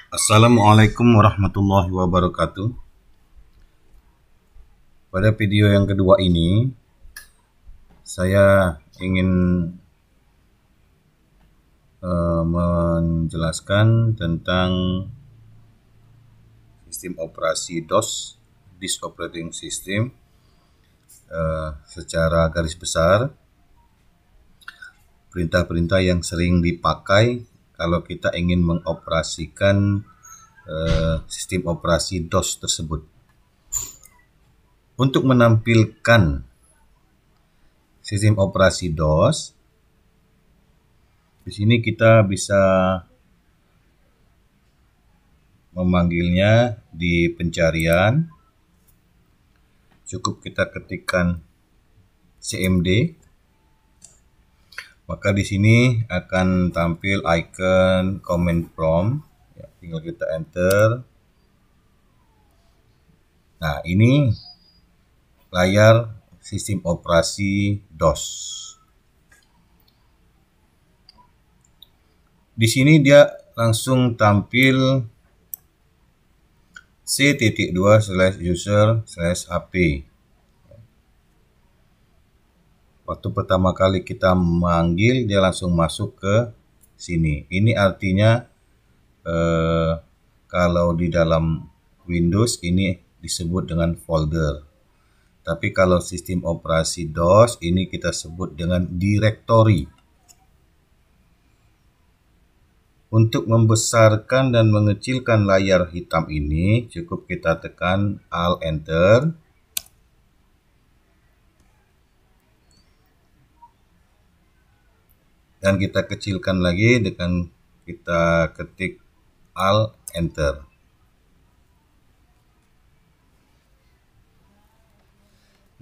Assalamualaikum warahmatullahi wabarakatuh. Pada video yang kedua ini, saya ingin menjelaskan tentang sistem operasi DOS, Disk Operating System, secara garis besar. Perintah-perintah yang sering dipakai kalau kita ingin mengoperasikan sistem operasi DOS tersebut. Untuk menampilkan sistem operasi DOS, di sini kita bisa memanggilnya di pencarian. Cukup kita ketikkan cmd, maka di sini akan tampil icon command prompt. Ya, tinggal kita enter. Nah, ini layar sistem operasi DOS. Di sini dia langsung tampil c.2/user/hp. Waktu pertama kali kita memanggil, dia langsung masuk ke sini. Ini artinya kalau di dalam Windows ini disebut dengan folder. Tapi kalau sistem operasi DOS ini kita sebut dengan directory. Untuk membesarkan dan mengecilkan layar hitam ini, cukup kita tekan Alt Enter. Dan kita kecilkan lagi dengan kita ketik Alt Enter.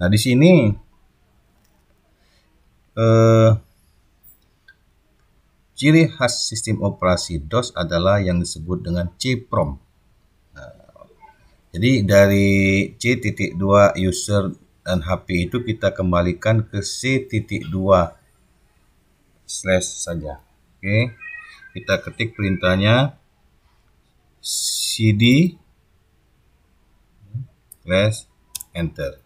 Nah, di sini ciri khas sistem operasi DOS adalah yang disebut dengan CPROM. Jadi dari C.2 user dan HP itu kita kembalikan ke C.2 slash saja. Oke, kita ketik perintahnya cd slash enter.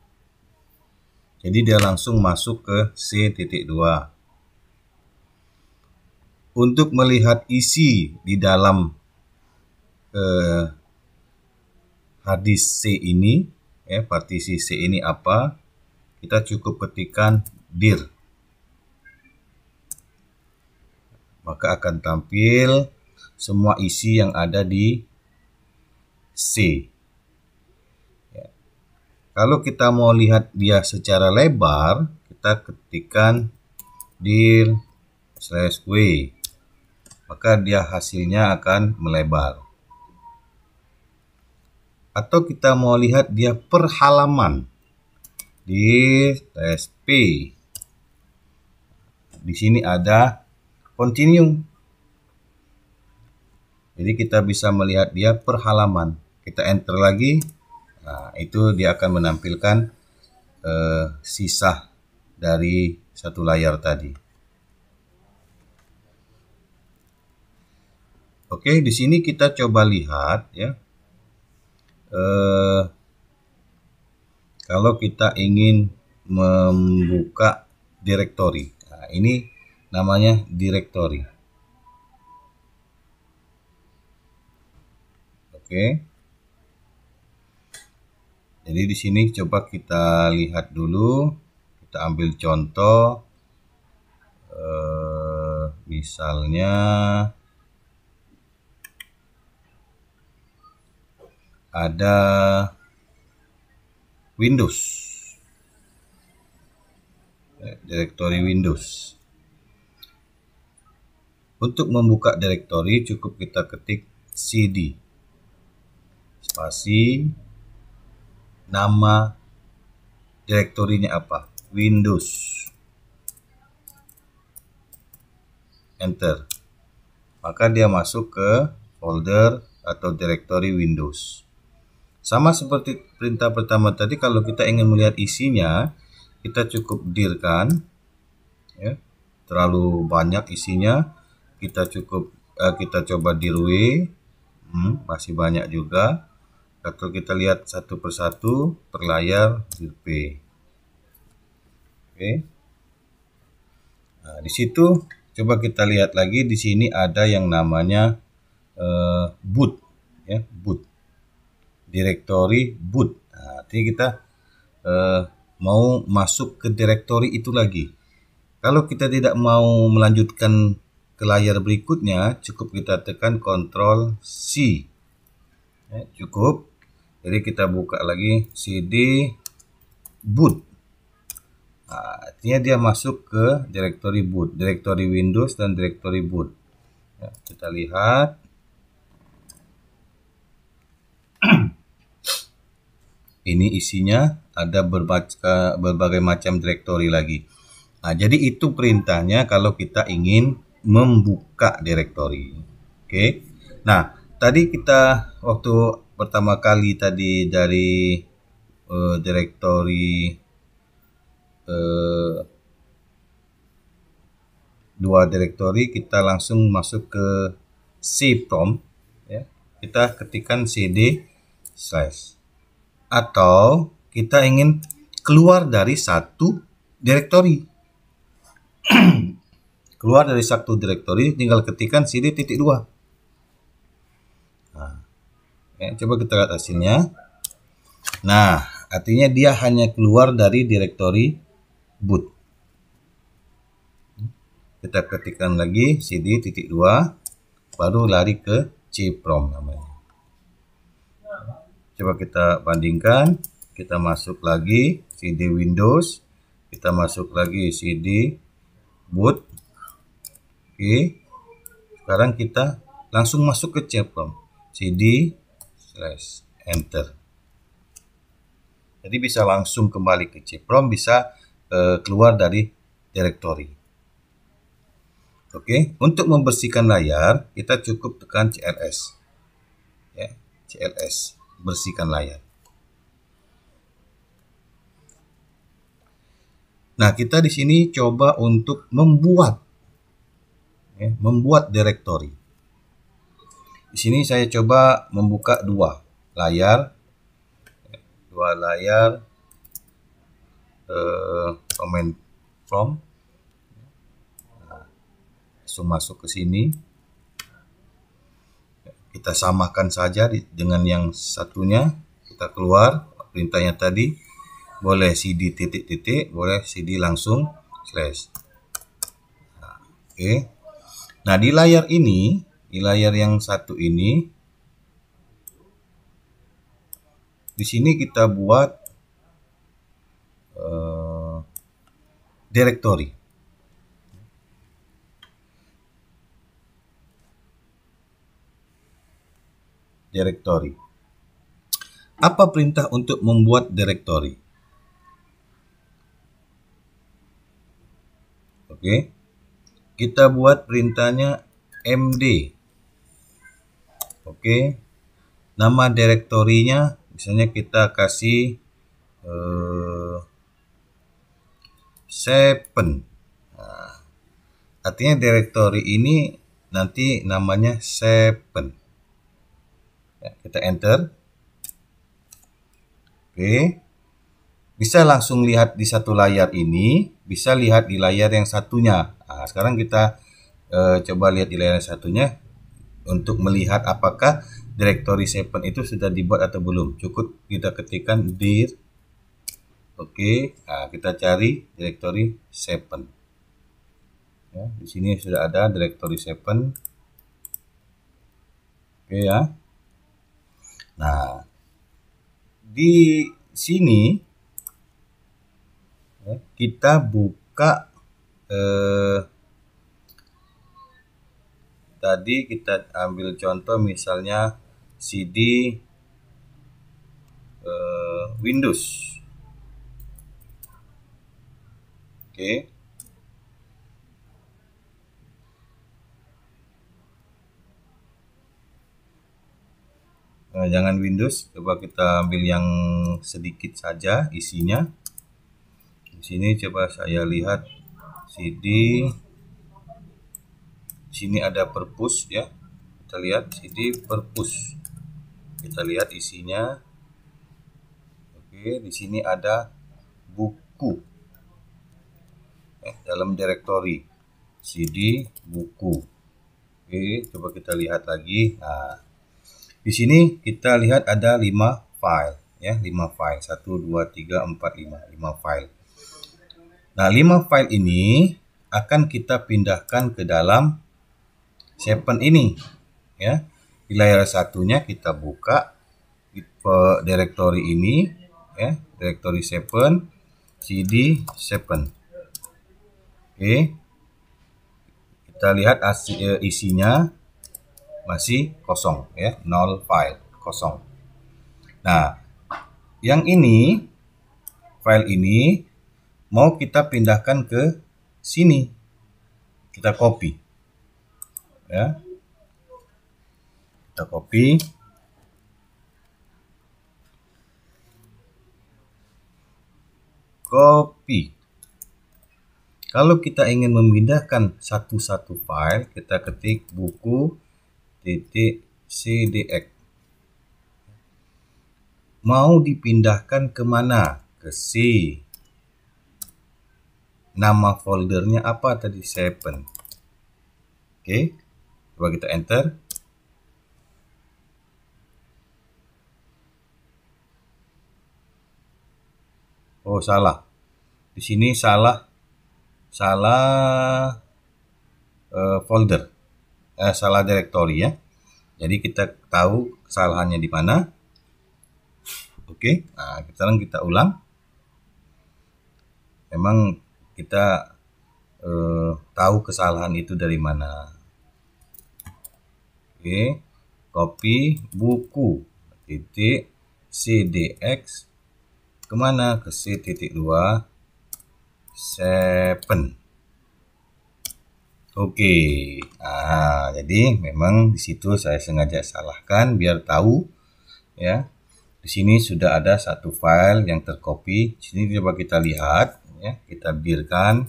Jadi dia langsung masuk ke C.2. Untuk melihat isi di dalam harddisk C ini, partisi C ini apa, kita cukup ketikkan dir. Maka akan tampil semua isi yang ada di C. Ya. Kalau kita mau lihat dia secara lebar, kita ketikkan dir/w. Maka dia hasilnya akan melebar. Atau kita mau lihat dia per halaman, dir/p. Di sini ada continue. Jadi kita bisa melihat dia per halaman. Kita enter lagi. Nah, itu dia akan menampilkan sisa dari satu layar tadi. Oke, di sini kita coba lihat ya. Kalau kita ingin membuka directory. Nah, ini namanya directory. Oke. Jadi di sini coba kita lihat dulu. Kita ambil contoh. Misalnya ada Windows. Directory Windows. Untuk membuka directory cukup kita ketik cd spasi nama direktorinya apa, Windows, enter. Maka dia masuk ke folder atau directory Windows. Sama seperti perintah pertama tadi, kalau kita ingin melihat isinya, kita cukup dirkan, ya, terlalu banyak isinya, kita coba dir W, Masih banyak juga. Atau kita lihat satu persatu per layar P. Oke. Nah, di situ coba kita lihat lagi, di sini ada yang namanya boot, ya, boot, direktori boot. Nah, artinya kita mau masuk ke direktori itu lagi. Kalau kita tidak mau melanjutkan ke layar berikutnya, cukup kita tekan Ctrl C. Ya, cukup. Jadi kita buka lagi CD boot. Nah, artinya dia masuk ke direktori boot, direktori Windows dan direktori boot. Ya, kita lihat. Ini isinya ada berbagai macam direktori lagi. Nah, jadi itu perintahnya kalau kita ingin membuka direktori. Oke. Nah, tadi kita waktu pertama kali tadi dari direktori dua direktori, kita langsung masuk ke cprompt, ya. Kita ketikkan cd/, atau kita ingin keluar dari satu direktori. Keluar dari satu direktori, tinggal ketikkan cd.2. Nah, ya, coba kita lihat hasilnya. Nah, artinya dia hanya keluar dari direktori boot. Kita ketikkan lagi cd.2, baru lari ke cprompt namanya. Coba kita bandingkan, kita masuk lagi cd Windows, kita masuk lagi cd boot. Oke, sekarang kita langsung masuk ke cprompt, cd/enter. Jadi bisa langsung kembali ke cprompt, bisa keluar dari direktori. Oke, untuk membersihkan layar kita cukup tekan CLS, ya, CLS, bersihkan layar. Nah, kita di sini coba untuk membuat direktori. Di sini saya coba membuka dua layar command prompt. Nah, langsung masuk ke sini. Kita samakan saja dengan yang satunya. Kita keluar perintahnya tadi. Boleh cd titik-titik, boleh cd langsung slash. Nah, oke. Nah, di layar ini, di layar yang satu ini, di sini kita buat direktori. Direktori. Apa perintah untuk membuat direktori? Oke. Kita buat perintahnya md. Oke. Nama direktorinya misalnya kita kasih 7. Nah, artinya direktori ini nanti namanya 7. Ya, kita enter. Oke. Bisa langsung lihat di satu layar ini, bisa lihat di layar yang satunya. Nah, sekarang kita coba lihat di layar yang satunya untuk melihat apakah direktori 7 itu sudah dibuat atau belum. Cukup kita ketikkan dir. Oke, nah, kita cari direktori 7. Ya, di sini sudah ada direktori 7. Oke ya. Nah, di sini ya, kita buka tadi kita ambil contoh misalnya cd Windows. Oke. Nah, jangan Windows, coba kita ambil yang sedikit saja isinya. Di sini coba saya lihat cd. Sini ada purpose ya. kita lihat CD purpose. Kita lihat isinya. Oke, di sini ada buku. Dalam direktori CD buku. Oke, coba kita lihat lagi. Nah, di sini kita lihat ada 5 file ya, 5 file. 1 2 3 4 5 file. Nah, 5 file ini akan kita pindahkan ke dalam Seven ini ya. Di layar satunya kita buka direktori ini ya, direktori 7 CD 7. Oke. Kita lihat isinya masih kosong ya, 0 file, kosong. Nah, yang ini file ini mau kita pindahkan ke sini. Kita copy. Ya. Kita copy. Kalau kita ingin memindahkan satu-satu file, kita ketik buku .cdx. Mau dipindahkan kemana? Ke C. Nama foldernya apa tadi? 7. Oke, coba kita enter. Oh, salah. Di sini salah folder, salah direktori ya. Jadi kita tahu kesalahannya di mana. Oke, nah sekarang kita ulang. Memang kita tahu kesalahan itu dari mana. Oke, copy buku .cdx kemana? Ke C.2 7. Oke, nah jadi memang di situ saya sengaja salahkan biar tahu ya. Di sini sudah ada satu file yang tercopy. Di sini coba kita lihat ya, kita biarkan.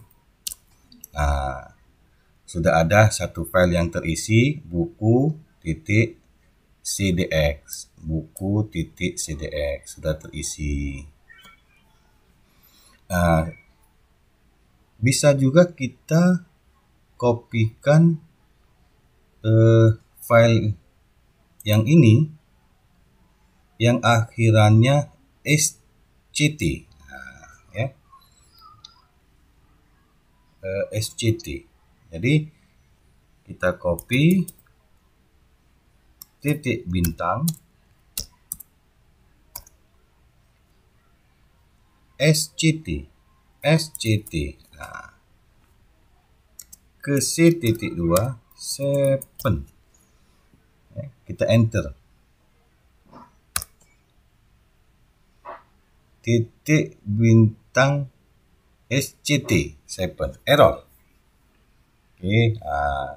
Nah, sudah ada satu file yang terisi buku .cdx, buku .cdx sudah terisi. Nah, bisa juga kita kopikan file yang ini yang akhirannya sct. Nah, ya. Sct. Jadi kita copy titik bintang sct. Nah, ke C.2 7. Kita enter. Titik bintang sct 7 error. Oke, nah,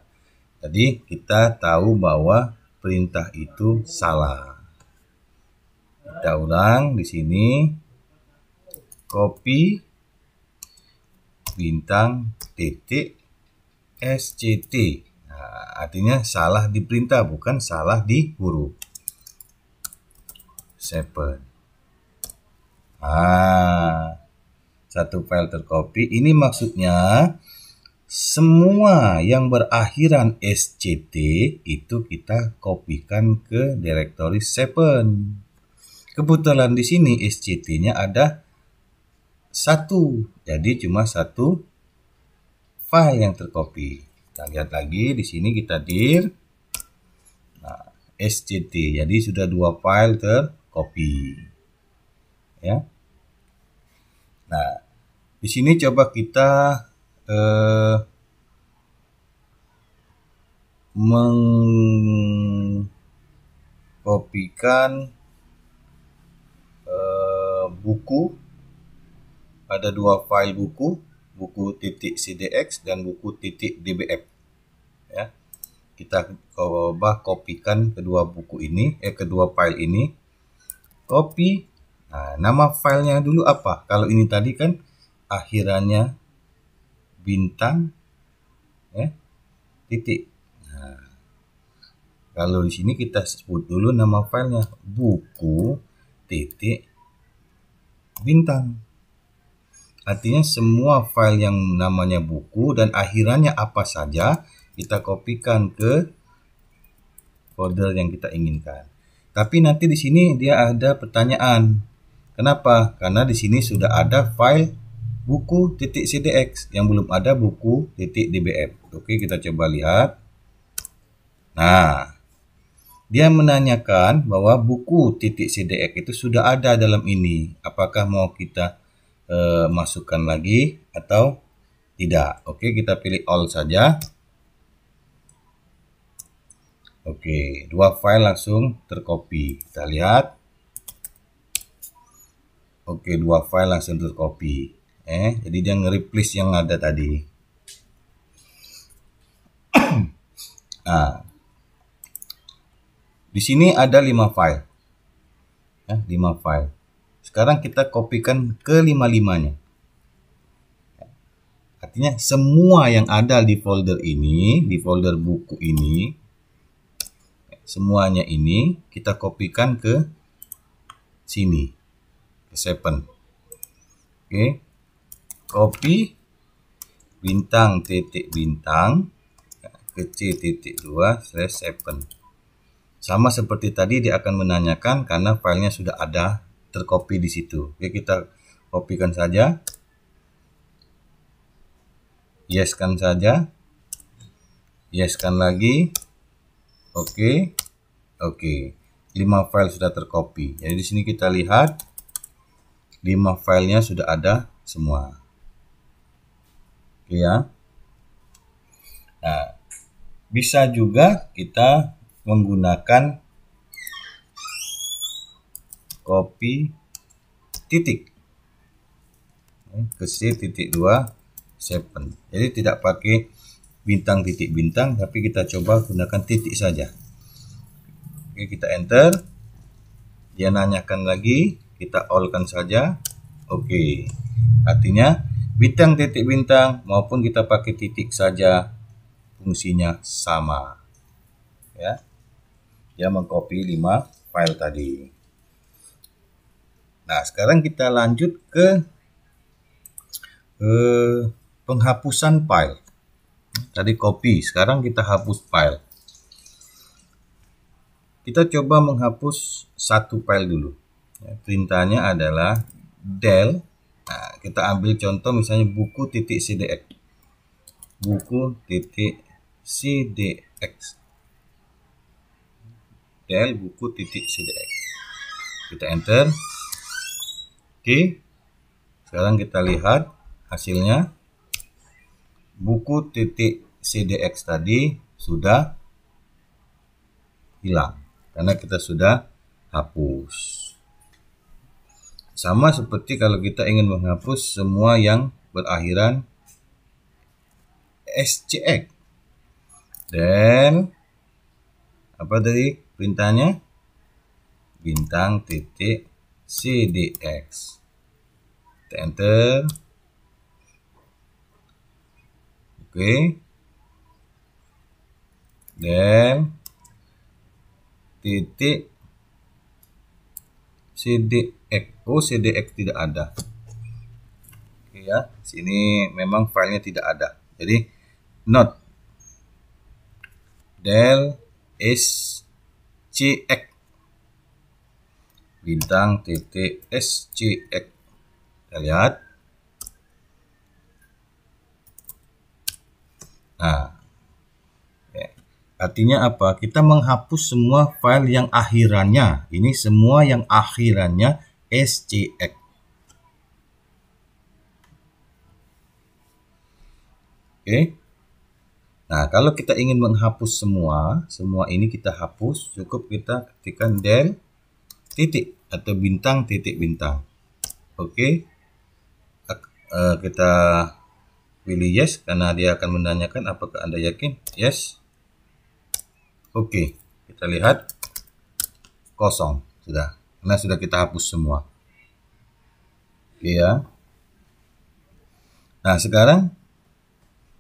jadi kita tahu bahwa perintah itu salah. Kita ulang di sini. Copy bintang titik sct. Nah, artinya salah di perintah, bukan salah di huruf. 7. Ah, satu file tercopy. Ini maksudnya semua yang berakhiran sct itu kita kopikan ke direktori 7. Kebetulan di sini sct-nya ada 1, jadi cuma satu file yang tercopy. Kita lihat lagi di sini, kita dir. Nah, sct, jadi sudah 2 file tercopy. Ya. Nah, di sini coba kita mengkopikan buku. Ada 2 file buku .cdx dan buku .dbf. Ya. Kita coba kopikan kedua buku ini, kedua file ini. Copy. Nah, nama filenya dulu apa? Kalau ini tadi kan akhirannya bintang ya, titik. Nah, Kalau di sini kita sebut dulu nama filenya, buku titik bintang. Artinya semua file yang namanya buku dan akhirannya apa saja kita kopikan ke folder yang kita inginkan. Tapi nanti di sini dia ada pertanyaan. Kenapa? Karena di sini sudah ada file buku.cdx yang belum ada buku.dbf. Oke, kita coba lihat. Nah, dia menanyakan bahwa buku.cdx itu sudah ada dalam ini. Apakah mau kita masukkan lagi atau tidak? Oke, kita pilih all saja. Oke, dua file langsung tercopy. Kita lihat. Oke, dua file langsung tercopy. Jadi dia nge-replace yang ada tadi. Nah, di sini ada 5 file. 5 file. Sekarang kita kopikan ke 5-5-nya. Artinya semua yang ada di folder ini, di folder buku ini, semuanya ini kita kopikan ke sini, ke 7. Oke, copy bintang titik bintang ke C.2/7. Sama seperti tadi dia akan menanyakan karena filenya sudah ada tercopy di situ. Oke, kita kopikan saja, yes-kan saja, yes-kan lagi. Oke. 5 file sudah tercopy. Jadi di sini kita lihat 5 filenya sudah ada semua. Oke ya. Nah, bisa juga kita menggunakan copy titik ke C.2/7. Jadi tidak pakai bintang titik bintang, tapi kita coba gunakan titik saja. Oke, kita enter. Dia nanyakan lagi, kita all-kan saja. Oke. Artinya bintang titik bintang maupun kita pakai titik saja fungsinya sama. Ya. Dia mengcopy 5 file tadi. Nah, sekarang kita lanjut ke penghapusan file. Tadi copy, sekarang kita hapus file. Kita coba menghapus satu file dulu. Perintahnya adalah del. Nah, kita ambil contoh misalnya buku.cdx. Buku.cdx. Del buku.cdx. Kita enter. Oke. Sekarang kita lihat hasilnya. Buku.cdx tadi sudah hilang karena kita sudah hapus. Sama seperti kalau kita ingin menghapus semua yang berakhiran scx. Dan apa tadi perintahnya? Bintang titik cdx. Kita enter. Oke. Dan titik cdx. Oh, cdx tidak ada. Oke ya, sini memang filenya tidak ada. Jadi not del scx bintang titik scx. Kita lihat. Nah, artinya apa? Kita menghapus semua file yang akhirannya. Ini semua yang akhirannya scx. Oke. Nah, kalau kita ingin menghapus semua ini kita hapus, cukup kita ketikkan del titik atau bintang titik bintang. Oke. Kita pilih yes karena dia akan menanyakan apakah Anda yakin? Yes. Oke, kita lihat kosong sudah, karena sudah kita hapus semua. Oke ya. Nah, sekarang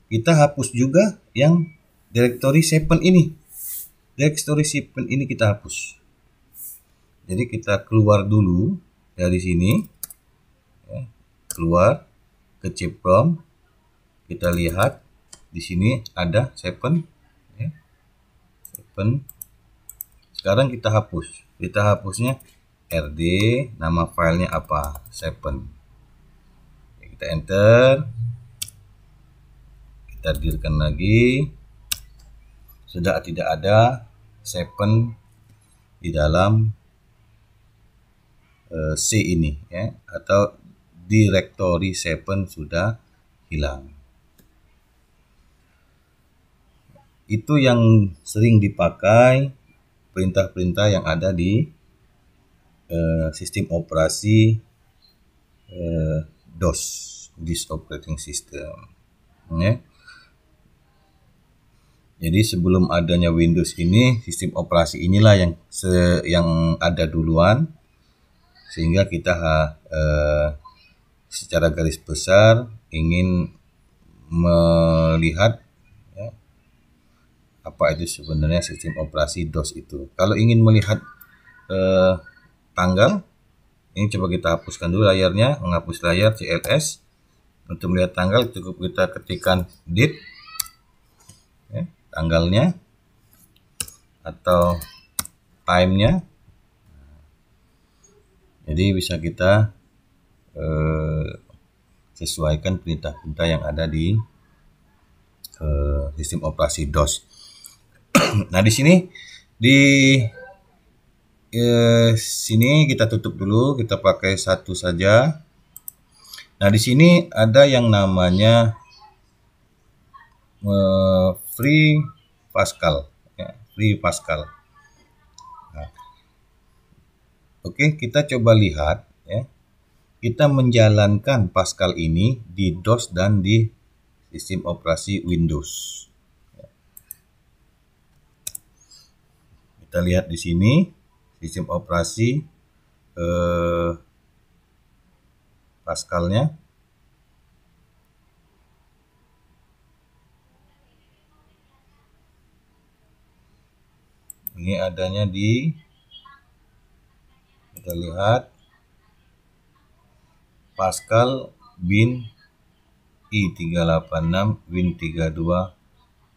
kita hapus juga yang directory 7 ini. Directory shipment ini kita hapus. Jadi kita keluar dulu dari sini, ya, keluar ke CPROM, kita lihat di sini ada 7, ya, 7. Sekarang kita hapus. Kita hapusnya rd, nama filenya apa? 7. Kita enter, kita dirkan lagi. Sudah tidak ada 7 di dalam C ini, ya, atau directory 7 sudah hilang. Itu yang sering dipakai perintah-perintah yang ada di sistem operasi DOS, disk operating system, ya. Jadi sebelum adanya Windows ini, sistem operasi inilah yang ada duluan, sehingga kita secara garis besar ingin melihat, ya, apa itu sebenarnya sistem operasi DOS itu. Kalau ingin melihat tanggal, ini coba kita hapuskan dulu layarnya, menghapus layar CLS. Untuk melihat tanggal cukup kita ketikkan date, ya, tanggalnya atau time-nya. Jadi bisa kita sesuaikan perintah-perintah yang ada di sistem operasi DOS. Nah, di sini sini kita tutup dulu, kita pakai satu saja. Nah, di sini ada yang namanya Free Pascal, ya, Free Pascal. Nah, oke, kita coba lihat, ya, kita menjalankan Pascal ini di DOS dan di sistem operasi Windows. Kita lihat di sini sistem operasi Pascalnya. Ini adanya kita lihat Pascal bin i386 Win32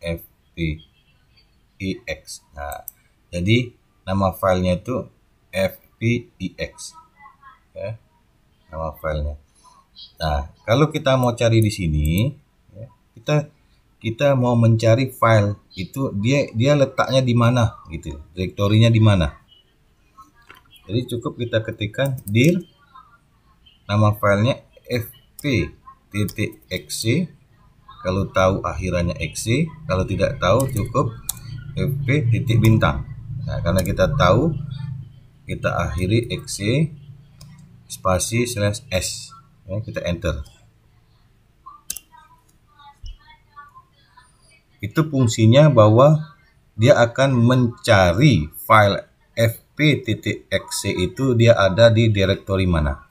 FPIX. Nah, jadi nama filenya itu FPIX, ya, nama filenya. Nah, kalau kita mau cari di sini, ya, kita mau mencari file itu dia letaknya di mana, gitu, direktorinya di mana. Jadi cukup kita ketikkan dir, nama filenya fp.exe. Kalau tahu akhirannya exe, kalau tidak tahu cukup fp.bintang. Nah, karena kita tahu, kita akhiri exe spasi /s, ya, kita enter. Itu fungsinya bahwa dia akan mencari file fp.exe itu dia ada di direktori mana.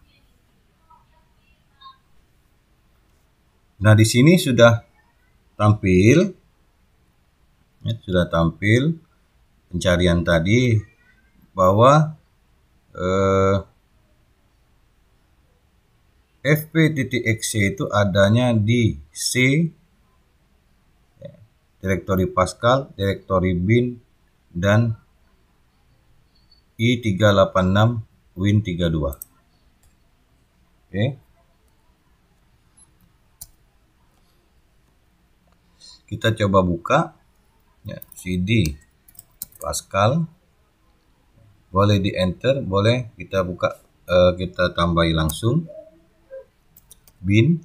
Nah, di sini sudah tampil, ya, sudah tampil pencarian tadi bahwa fp.exe itu adanya di C, direktori Pascal, direktori bin, dan i386 Win32. Oke. Kita coba buka, ya, cd Pascal, boleh di enter, boleh kita buka, kita tambahi langsung bin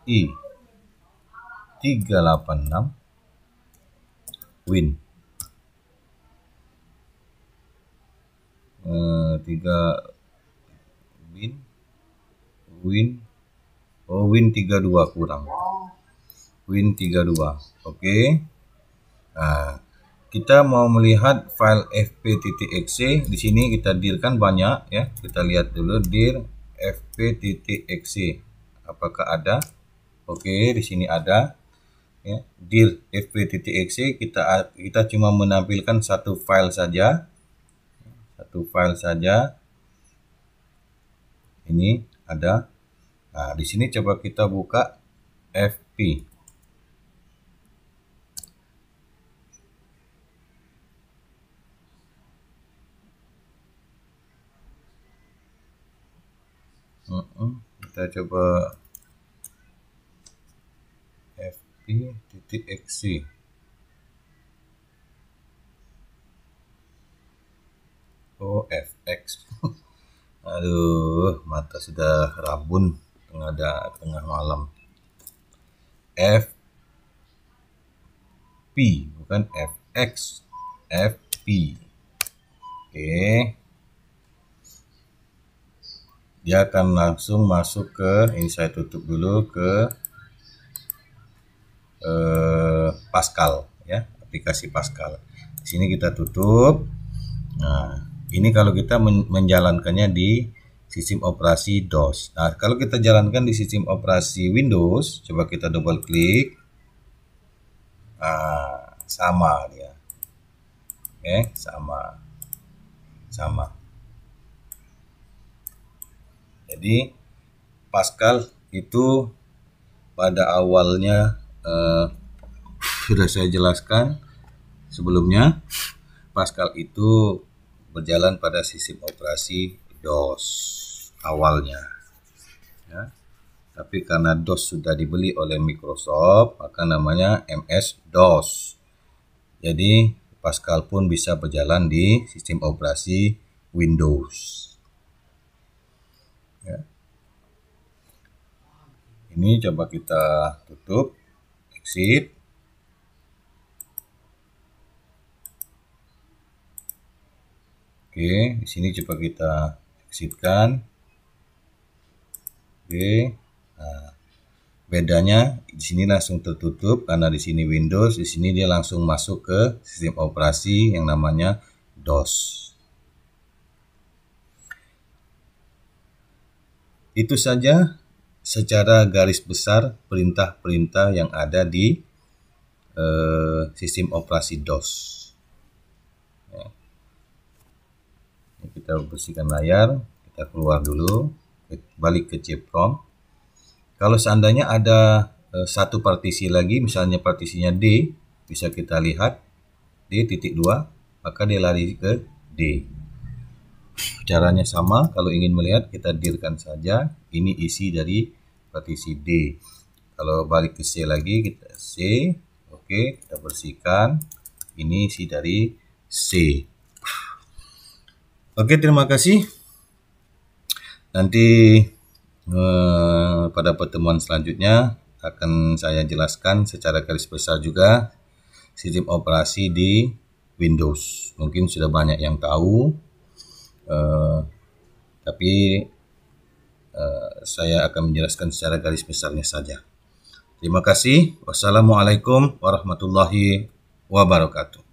i386 Win 3 Win32 kurang Win32. Oke. Nah, kita mau melihat file fp.exe. Di sini kita dirkan banyak, ya. Kita lihat dulu dir fp.exe apakah ada. Oke, di sini ada. ya, dir fp.exe kita cuma menampilkan satu file saja, ini ada. Nah, di sini coba kita buka fp. Kita coba fp.exe. Oh, fx. Aduh, mata sudah rabun tengah malam. fp bukan fx, fp. Oke. Dia akan langsung masuk ke, ini saya tutup dulu, ke Pascal ya, aplikasi Pascal. Di sini kita tutup. Nah, ini kalau kita menjalankannya di sistem operasi DOS. Nah, kalau kita jalankan di sistem operasi Windows, coba kita double klik. Nah, sama dia. Oke, sama. Jadi Pascal itu pada awalnya sudah saya jelaskan sebelumnya, Pascal itu berjalan pada sistem operasi DOS awalnya ya. Tapi karena DOS sudah dibeli oleh Microsoft, maka namanya MS-DOS. Jadi Pascal pun bisa berjalan di sistem operasi Windows ya. Ini coba kita tutup, exit. Oke, di sini coba kita exitkan. Oke. Nah, bedanya di sini langsung tertutup karena di sini Windows, di sini dia langsung masuk ke sistem operasi yang namanya DOS. Itu saja secara garis besar perintah-perintah yang ada di sistem operasi DOS. Ya. Kita bersihkan layar, kita keluar dulu, balik ke CPROM. Kalau seandainya ada satu partisi lagi, misalnya partisinya D, bisa kita lihat D.2, maka dia lari ke D. Caranya sama, kalau ingin melihat kita dirkan saja, ini isi dari partisi D. Kalau balik ke C lagi, kita C, oke, kita bersihkan, ini isi dari C. Oke, terima kasih. Nanti pada pertemuan selanjutnya akan saya jelaskan secara garis besar juga sistem operasi di Windows. Mungkin sudah banyak yang tahu, tapi saya akan menjelaskan secara garis besarnya saja. Terima kasih. Wassalamualaikum warahmatullahi wabarakatuh.